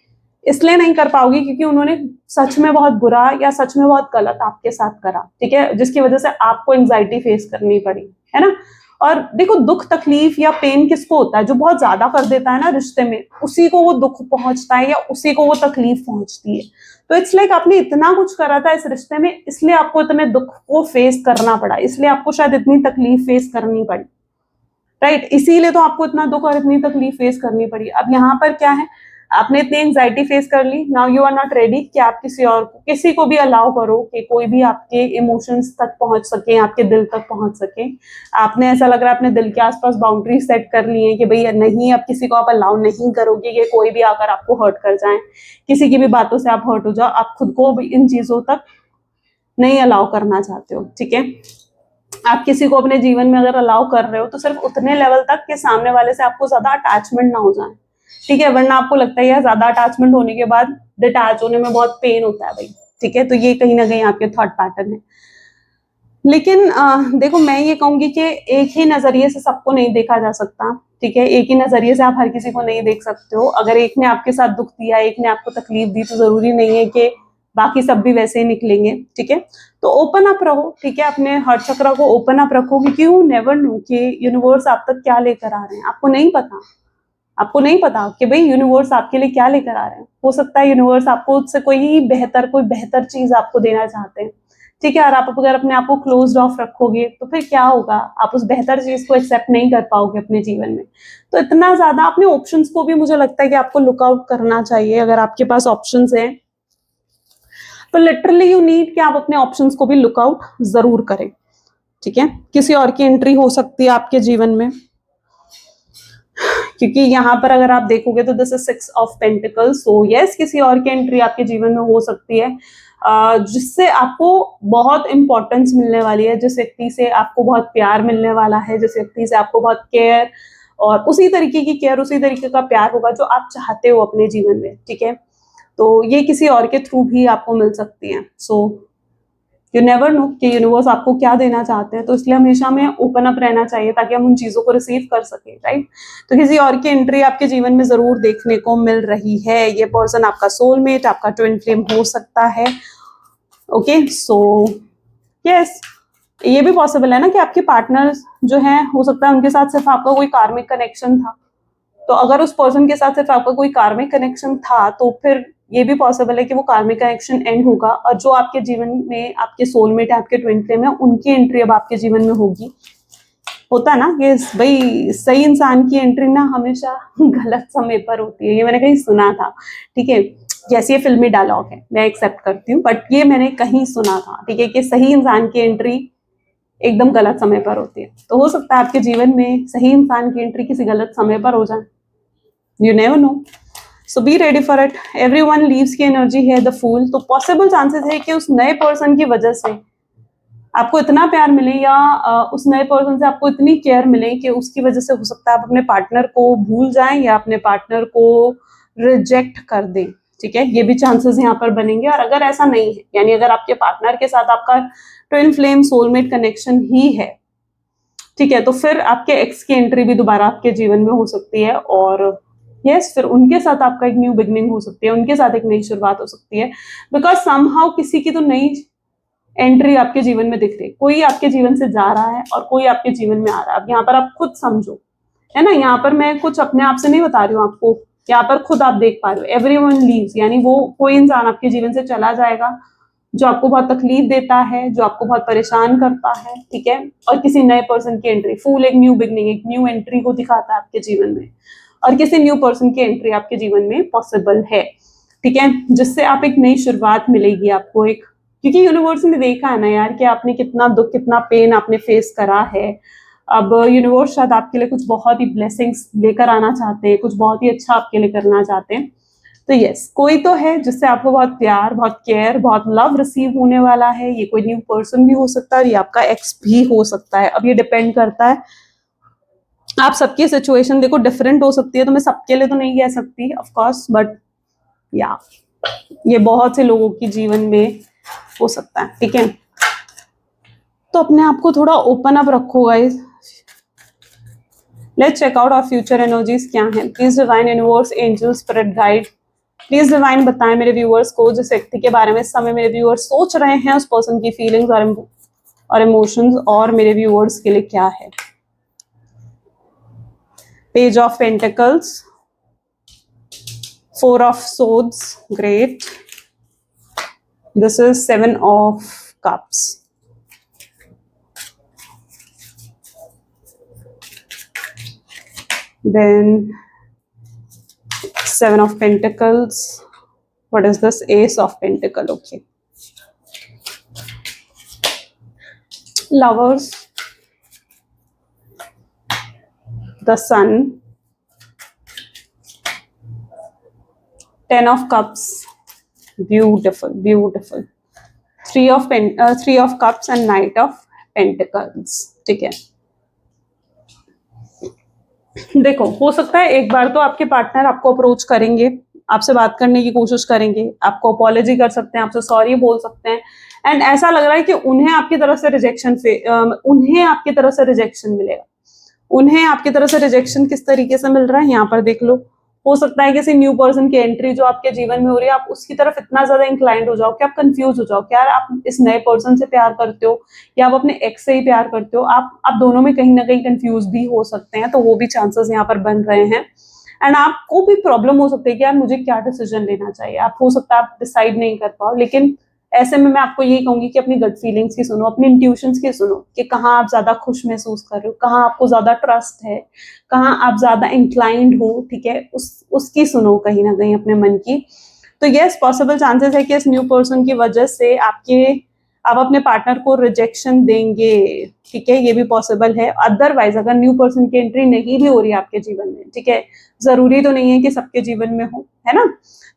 इसलिए नहीं कर पाओगे क्योंकि उन्होंने सच में बहुत बुरा या सच में बहुत गलत आपके साथ करा, ठीक है, जिसकी वजह से आपको एंग्जाइटी फेस करनी पड़ी, है ना? और देखो, दुख तकलीफ या पेन किसको होता है? जो बहुत ज्यादा कर देता है ना रिश्ते में, उसी को वो दुख पहुंचता है या उसी को वो तकलीफ पहुंचती है। तो इट्स लाइक आपने इतना कुछ करा था इस रिश्ते में, इसलिए आपको इतने दुख को फेस करना पड़ा, इसलिए आपको शायद इतनी तकलीफ फेस करनी पड़ी, राइट? इसीलिए तो आपको इतना दुख और इतनी तकलीफ फेस करनी पड़ी। अब यहाँ पर क्या है, आपने इतनी एंग्जाइटी फेस कर ली, now you are not ready कि आप किसी को भी अलाउ करो कि कोई भी आपके इमोशंस तक पहुंच सके, आपके दिल तक पहुंच सके। आपने, ऐसा लग रहा है, अपने दिल के आसपास बाउंड्री सेट कर ली है कि भाई नहीं, अब किसी को आप अलाउ नहीं करोगे कि कोई भी आकर आपको हर्ट कर जाए, किसी की भी बातों से आप हर्ट हो जाओ, आप खुद को भी इन चीजों तक नहीं अलाउ करना चाहते हो। ठीक है, आप किसी को अपने जीवन में अगर अलाउ कर रहे हो तो सिर्फ उतने लेवल तक कि सामने वाले से आपको ज्यादा अटैचमेंट ना हो जाए, ठीक है, वरना आपको लगता है यार ज्यादा अटैचमेंट होने के बाद डिटैच होने में बहुत पेन होता है भाई। ठीक है, तो ये कहीं ना कहीं आपके थॉट पैटर्न है। लेकिन देखो, मैं ये कहूंगी कि एक ही नजरिए से सबको नहीं देखा जा सकता, ठीक है, एक ही नजरिए से आप हर किसी को नहीं देख सकते हो। अगर एक ने आपके साथ दुख दिया, एक ने आपको तकलीफ दी, तो जरूरी नहीं है कि बाकी सब भी वैसे ही निकलेंगे। ठीक है, तो ओपन अप रहो, ठीक है, अपने हार्ट चक्र को ओपन अप रखो, क्योंकि यू नेवर नो कि यूनिवर्स आप तक क्या लेकर आ रहे हैं, आपको नहीं पता। आपको नहीं पता कि भाई यूनिवर्स आपके लिए क्या लेकर आ रहे हैं। हो सकता है यूनिवर्स आपको उससे कोई बेहतर चीज आपको देना चाहते हैं, ठीक है, और आप अगर अपने आप को क्लोज ऑफ रखोगे तो फिर क्या होगा, आप उस बेहतर चीज को एक्सेप्ट नहीं कर पाओगे अपने जीवन में। तो इतना ज्यादा अपने ऑप्शंस को भी मुझे लगता है कि आपको लुकआउट करना चाहिए। अगर आपके पास ऑप्शंस हैं तो लिटरली यू नीड कि आप अपने ऑप्शंस को भी लुकआउट जरूर करें। ठीक है, किसी और की एंट्री हो सकती है आपके जीवन में, क्योंकि यहाँ पर अगर आप देखोगे तो this is 6 of pentacles. So yes, किसी और की एंट्री आपके जीवन में हो सकती है जिससे आपको बहुत इंपॉर्टेंस मिलने वाली है, जिस व्यक्ति से आपको बहुत प्यार मिलने वाला है, जिस व्यक्ति से आपको बहुत केयर और उसी तरीके की केयर, उसी तरीके का प्यार होगा जो आप चाहते हो अपने जीवन में, ठीक है। तो ये किसी और के थ्रू भी आपको मिल सकती है। सो यू नेवर नो कि यूनिवर्स आपको क्या देना चाहते हैं, तो इसलिए हमेशा हमें ओपन अप रहना चाहिए ताकि हम उन चीजों को रिसीव कर सके, राइट। तो किसी और की एंट्री आपके जीवन में जरूर देखने को मिल रही है। ये पर्सन आपका सोलमेट, आपका ट्विन फ्लेम हो सकता है। ओके, सो यस, ये भी पॉसिबल है ना कि आपके पार्टनर जो है, हो सकता है उनके साथ सिर्फ आपका कोई कार्मिक कनेक्शन था। तो अगर उस पर्सन के साथ सिर्फ आपका कोई कार्मिक कनेक्शन था तो फिर ये भी पॉसिबल है कि वो कार्मिक कनेक्शन एंड होगा और जो आपके जीवन में आपके सोलमेट है, आपके ट्विन फ्लेम है, उनकी एंट्री अब आपके जीवन में होगी। होता है ना कि भाई सही इंसान की एंट्री ना हमेशा गलत समय पर होती है, ये मैंने कहीं सुना था, ठीक है। जैसे ये फिल्मी डायलॉग है, मैं एक्सेप्ट करती हूँ, बट ये मैंने कहीं सुना था, ठीक है, कि सही इंसान की एंट्री एकदम गलत समय पर होती है। तो हो सकता है आपके जीवन में सही इंसान की एंट्री किसी गलत समय पर हो जाए, you never know. So be ready for it. Everyone leaves की एनर्जी है द फूल। तो पॉसिबल चांसेस है कि उस नए पर्सन की वजह से आपको इतना प्यार मिले या उस नए पर्सन से आपको इतनी केयर मिले कि उसकी वजह से हो सकता है आप अपने पार्टनर को भूल जाएं या अपने पार्टनर को रिजेक्ट कर दें, ठीक है। ये भी चांसेस यहाँ पर बनेंगे। और अगर ऐसा नहीं है, यानी अगर आपके पार्टनर के साथ आपका ट्विन फ्लेम सोलमेट कनेक्शन ही है, ठीक है, तो फिर आपके एक्स की एंट्री भी दोबारा आपके जीवन में हो सकती है और यस, फिर उनके साथ आपका एक न्यू बिगनिंग हो सकती है, उनके साथ एक नई शुरुआत हो सकती है। बिकॉज समहाउ किसी की तो नई एंट्री आपके जीवन में दिख रही है, कोई आपके जीवन से जा रहा है और कोई आपके जीवन में आ रहा है। अब यहाँ पर आप खुद समझो, है ना, यहाँ पर मैं कुछ अपने आप से नहीं बता रही हूँ आपको, यहाँ पर खुद आप देख पा रहे हो। एवरीवन लीव्स, यानी वो कोई इंसान आपके जीवन से चला जाएगा जो आपको बहुत तकलीफ देता है, जो आपको बहुत परेशान करता है, ठीक है। और किसी नए पर्सन की एंट्री, फूल एक न्यू बिगनिंग, एक न्यू एंट्री को दिखाता है आपके जीवन में, और किसी न्यू पर्सन की एंट्री आपके जीवन में पॉसिबल है, ठीक है, जिससे आप एक नई शुरुआत मिलेगी आपको एक। क्योंकि यूनिवर्स ने देखा है ना यार कि आपने कितना दुख, कितना पेन आपने फेस करा है। अब यूनिवर्स शायद आपके लिए कुछ बहुत ही ब्लेसिंग्स लेकर आना चाहते हैं, कुछ बहुत ही अच्छा आपके लिए करना चाहते हैं। तो यस, कोई तो है जिससे आपको बहुत प्यार, बहुत केयर, बहुत लव रिसीव होने वाला है। ये कोई न्यू पर्सन भी हो सकता है और ये आपका एक्स भी हो सकता है। अब ये डिपेंड करता है, आप सबकी सिचुएशन देखो डिफरेंट हो सकती है, तो मैं सबके लिए तो नहीं कह सकती ऑफ कोर्स, बट या ये बहुत से लोगों की जीवन में हो सकता है, ठीक है। तो अपने आप को थोड़ा ओपन अप रखो guys. Let's check out our future energies क्या है। Please divine universe, angel, spirit guide, please divine बताएं मेरे व्यूअर्स को, जिस व्यक्ति के बारे में इस समय मेरे व्यूअर्स सोच रहे हैं, उस पर्सन की फीलिंग्स और इमोशंस और मेरे व्यूअर्स के लिए क्या है। Page of pentacles, 4 of swords, great. This is 7 of cups. Then 7 of pentacles. What is this? Ace of pentacle, okay. Lovers, the sun, 10 of cups, beautiful, beautiful. 3 of cups and Knight of pentacles, ठीक है। देखो, हो सकता है एक बार तो आपके partner आपको अप्रोच करेंगे, आपसे बात करने की कोशिश करेंगे, आपको अपॉलॉजी कर सकते हैं, आपसे सॉरी बोल सकते हैं, एंड ऐसा लग रहा है कि उन्हें आपकी तरफ से रिजेक्शन मिलेगा। उन्हें आपकी तरफ से रिजेक्शन किस तरीके से मिल रहा है यहाँ पर देख लो। हो सकता है किसी न्यू पर्सन की एंट्री जो आपके जीवन में हो रही है, आप उसकी तरफ इतना ज्यादा इंक्लाइंड हो जाओ कि आप कंफ्यूज हो जाओ कि यार आप इस नए पर्सन से प्यार करते हो या आप अपने एक्स से ही प्यार करते हो। आप दोनों में कहीं ना कहीं कंफ्यूज भी हो सकते हैं, तो वो भी चांसेस यहाँ पर बन रहे हैं। एंड आपको भी प्रॉब्लम हो सकती है कि यार मुझे क्या डिसीजन लेना चाहिए। आप हो सकता है आप डिसाइड नहीं कर पाओ, लेकिन ऐसे में मैं आपको यही कहूंगी कि अपनी गट फीलिंग्स की सुनो, अपनी इंट्यूशंस की सुनो कि कहाँ आप ज्यादा खुश महसूस कर रहे हो, कहाँ आपको ज्यादा ट्रस्ट है, कहाँ आप ज्यादा इंक्लाइंड हो, ठीक है, उसकी सुनो कहीं ना कहीं अपने मन की। तो यस, पॉसिबल चांसेस है कि इस न्यू पर्सन की वजह से आप अपने पार्टनर को रिजेक्शन देंगे, ठीक है, ये भी पॉसिबल है। अदरवाइज अगर न्यू पर्सन की एंट्री नहीं भी हो रही है आपके जीवन में, ठीक है, जरूरी तो नहीं है कि सबके जीवन में हो, है ना।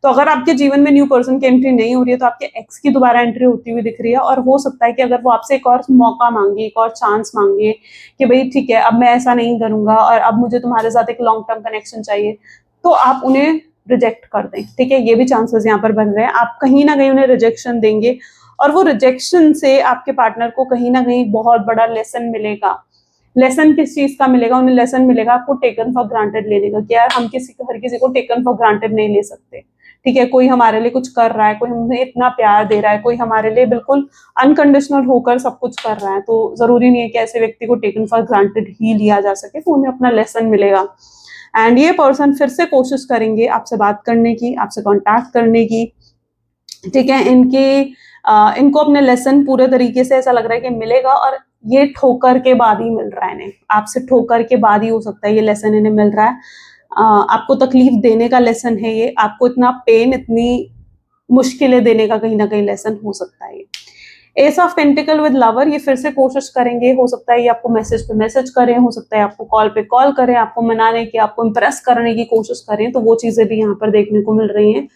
तो अगर आपके जीवन में न्यू पर्सन की एंट्री नहीं हो रही है तो आपके एक्स की दोबारा एंट्री होती हुई दिख रही है, और हो सकता है कि अगर वो आपसे एक और मौका मांगे, एक और चांस मांगे कि भाई ठीक है अब मैं ऐसा नहीं करूंगा और अब मुझे तुम्हारे साथ एक लॉन्ग टर्म कनेक्शन चाहिए, तो आप उन्हें रिजेक्ट कर दें, ठीक है, ये भी चांसेस यहाँ पर बन रहे हैं। आप कहीं ना कहीं उन्हें रिजेक्शन देंगे और वो रिजेक्शन से आपके पार्टनर को कहीं ना कहीं बहुत बड़ा लेसन मिलेगा। लेसन किस चीज का मिलेगा? उन्हें लेसन मिलेगा आपको टेकन फॉर ग्रांटेड लेने का, कि यार हम हर किसी को टेकन फॉर ग्रांटेड नहीं ले सकते, ठीक है। कोई हमारे लिए कुछ कर रहा है, कोई हमें इतना प्यार दे रहा है, कोई हमारे लिए बिल्कुल अनकंडीशनल होकर सब कुछ कर रहा है, तो जरूरी नहीं है कि ऐसे व्यक्ति को टेकन फॉर ग्रांटेड ही लिया जा सके, तो उन्हें अपना लेसन मिलेगा। एंड ये पर्सन फिर से कोशिश करेंगे आपसे बात करने की, आपसे कांटेक्ट करने की, ठीक है। इनको अपने लेसन पूरे तरीके से ऐसा लग रहा है कि मिलेगा, और ये ठोकर के बाद ही मिल रहा है इन्हें, आपसे ठोकर के बाद ही हो सकता है ये लेसन इन्हें मिल रहा है। आपको तकलीफ देने का लेसन है ये, आपको इतना पेन, इतनी मुश्किलें देने का कहीं ना कहीं लेसन हो सकता है ये। S of pentacle with lover, ये फिर से कोशिश करेंगे, हो सकता है ये आपको मैसेज पे मैसेज करें, हो सकता है आपको कॉल पे कॉल करें, आपको मनाने की, आपको इम्प्रेस करने की कोशिश करें, तो वो चीजें भी यहाँ पर देखने को मिल रही हैं,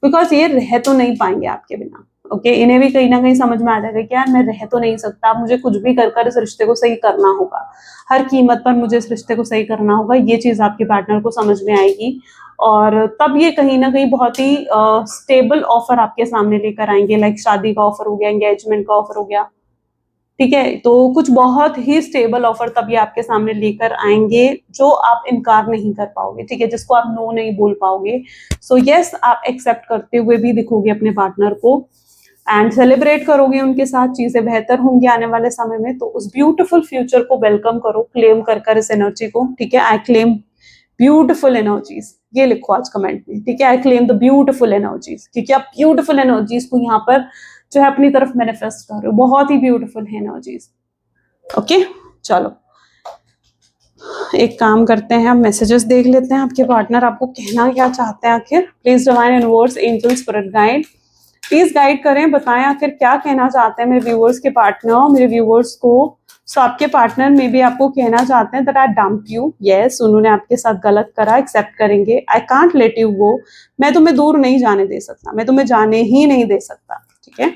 बिकॉज ये रह तो नहीं पाएंगे आपके बिना, ओके। इन्हें भी कहीं ना कहीं समझ में आ जाएगा कि यार मैं रह तो नहीं सकता, मुझे कुछ भी कर कर इस रिश्ते को सही करना होगा, हर कीमत पर मुझे इस रिश्ते को सही करना होगा, ये चीज आपके पार्टनर को समझ में आएगी, और तब ये कहीं ना कहीं बहुत ही स्टेबल ऑफर आपके सामने लेकर आएंगे, लाइक शादी का ऑफर हो गया, एंगेजमेंट का ऑफर हो गया, ठीक है। तो कुछ बहुत ही स्टेबल ऑफर तब ये आपके सामने लेकर आएंगे जो आप इनकार नहीं कर पाओगे, ठीक है, जिसको आप नो नहीं बोल पाओगे। सो यस, आप एक्सेप्ट करते हुए भी दिखोगे अपने पार्टनर को, एंड सेलिब्रेट करोगे उनके साथ, चीजें बेहतर होंगी आने वाले समय में। तो उस ब्यूटीफुल फ्यूचर को वेलकम करो, क्लेम कर कर इस एनर्जी को, ठीक है। आई क्लेम ब्यूटीफुल एनर्जीज, ये लिखो आज कमेंट में, ठीक है। I claim the beautiful energies, क्योंकि आप ब्यूटीफुल एनर्जीज को यहाँ पर जो है अपनी तरफ मैनिफेस्ट कर रहे हो, बहुत ही ब्यूटीफुल है एनर्जीज, ओके। चलो एक काम करते हैं, हम मैसेजेस देख लेते हैं, आपके पार्टनर आपको कहना क्या चाहते हैं आखिर। Please divine universe, angel, spirit guide, please guide करें, बताएं आखिर क्या कहना चाहते हैं मेरे व्यूअर्स के पार्टनर, मेरे व्यूअर्स को। सो आपके पार्टनर में भी आपको कहना चाहते हैं that I dump you, yes, उन्होंने आपके साथ गलत करा, एक्सेप्ट करेंगे। I can't let you go, मैं तुम्हें दूर नहीं जाने दे सकता, मैं तुम्हें जाने ही नहीं दे सकता, ठीक है।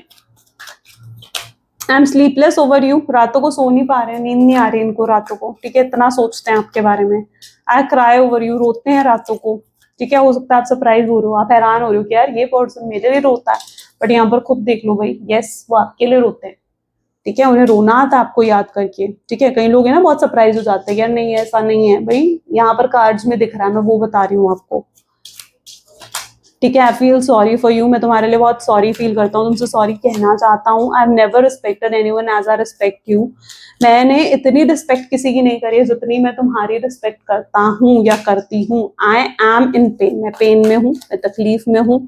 I am sleepless over you, रातों को सो नहीं पा रहे हैं, नींद नहीं आ रही इनको रातों को, ठीक है, इतना सोचते हैं आपके बारे में। आई क्राई ओवर यू, रोते हैं रातों को, ठीक है। हो सकता है आप सरप्राइज हो रहे हो, आप हैरान हो रहे हो कि यार ये पर्सन मेरे लिए रोता है, बट यहाँ पर खुद देख लो भाई, यस वो आपके लिए रोते हैं, ठीक है। उन्हें रोना आता आपको याद करके, ठीक है। कई लोग है ना बहुत सरप्राइज हो जाते हैं, यार नहीं ऐसा नहीं है भाई, यहाँ पर कार्ड्स में दिख रहा है, मैं वो बता रही हूँ आपको, ठीक है। I feel sorry for you, मैं तुम्हारे लिए बहुत सॉरी फील करता हूँ, तुमसे सॉरी कहना चाहता हूँ। I have never respected anyone as I respect you, मैंने इतनी रिस्पेक्ट किसी की नहीं करी है जितनी मैं तुम्हारी रिस्पेक्ट करता हूँ या करती हूँ। आई एम इन पेन, मैं पेन में हूँ, मैं तकलीफ में हूँ।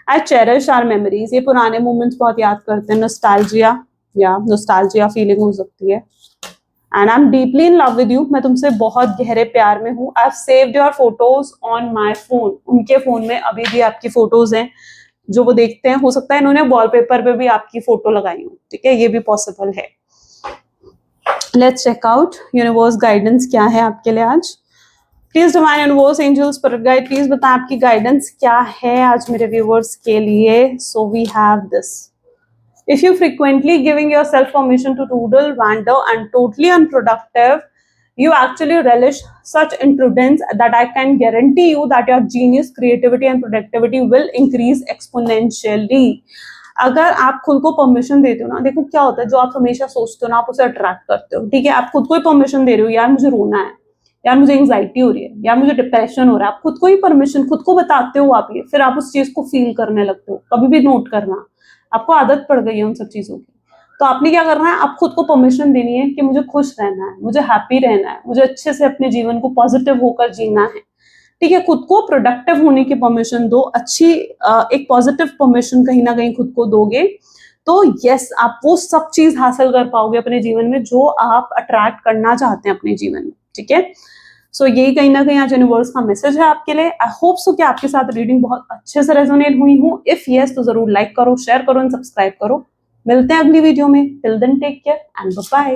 आई चेरिश आवर मेमोरीज, ये पुराने मोमेंट्स बहुत याद करते हैं, नॉस्टैल्जिया या नॉस्टैल्जिया फीलिंग हो सकती है। And I am deeply in love with you, मैं तुमसे बहुत गहरे प्यार में हूँ। I have saved your photos on my phone, उनके फोन में अभी भी आपकी फोटोज हैं जो वो देखते हैं, हो सकता है इन्होंने वॉलपेपर पे भी आपकी फोटो लगाई हो, ठीक है, ये भी पॉसिबल है। Let's check out universe guidance क्या है आपके लिए आज। Please divine universe, angel, spirit guide, please बताएं आपकी गाइडेंस क्या है आज मेरे व्यूअर्स के लिए। So we have this, if you frequently giving yourself permission to doodle, wander and totally unproductive, you actually relish such imprudence that I can guarantee you that your genius, creativity and productivity will increase exponentially. अगर आप खुद को permission देते हो ना, देखो क्या होता है, जो आप हमेशा सोचते हो ना आप उसे अट्रैक्ट करते हो, ठीक है। आप खुद को ही परमिशन दे रहे हो, यार मुझे रोना है, यार मुझे एंग्जाइटी हो रही है, यार मुझे डिप्रेशन हो रहा है, आप खुद को ही परमिशन, खुद को बताते हो आप ये, फिर आप उस चीज को फील करने लगते हो। कभी भी नोट करना, आपको आदत पड़ गई है उन सब चीजों की, तो आपने क्या करना है, आप खुद को परमिशन देनी है कि मुझे खुश रहना है, मुझे हैप्पी रहना है, मुझे अच्छे से अपने जीवन को पॉजिटिव होकर जीना है, ठीक है। खुद को प्रोडक्टिव होने की परमिशन दो, अच्छी एक पॉजिटिव परमिशन कहीं ना कहीं खुद को दोगे तो यस आप वो सब चीज हासिल कर पाओगे अपने जीवन में जो आप अट्रैक्ट करना चाहते हैं अपने जीवन में, ठीक है। सो यही कहीं ना कहीं आज यूनिवर्स का मैसेज है आपके लिए। आई होप सो कि आपके साथ रीडिंग बहुत अच्छे से रेजोनेट हुई हूँ। इफ यस तो जरूर लाइक करो, शेयर करो एंड सब्सक्राइब करो। मिलते हैं अगली वीडियो में। Till then take care and bye.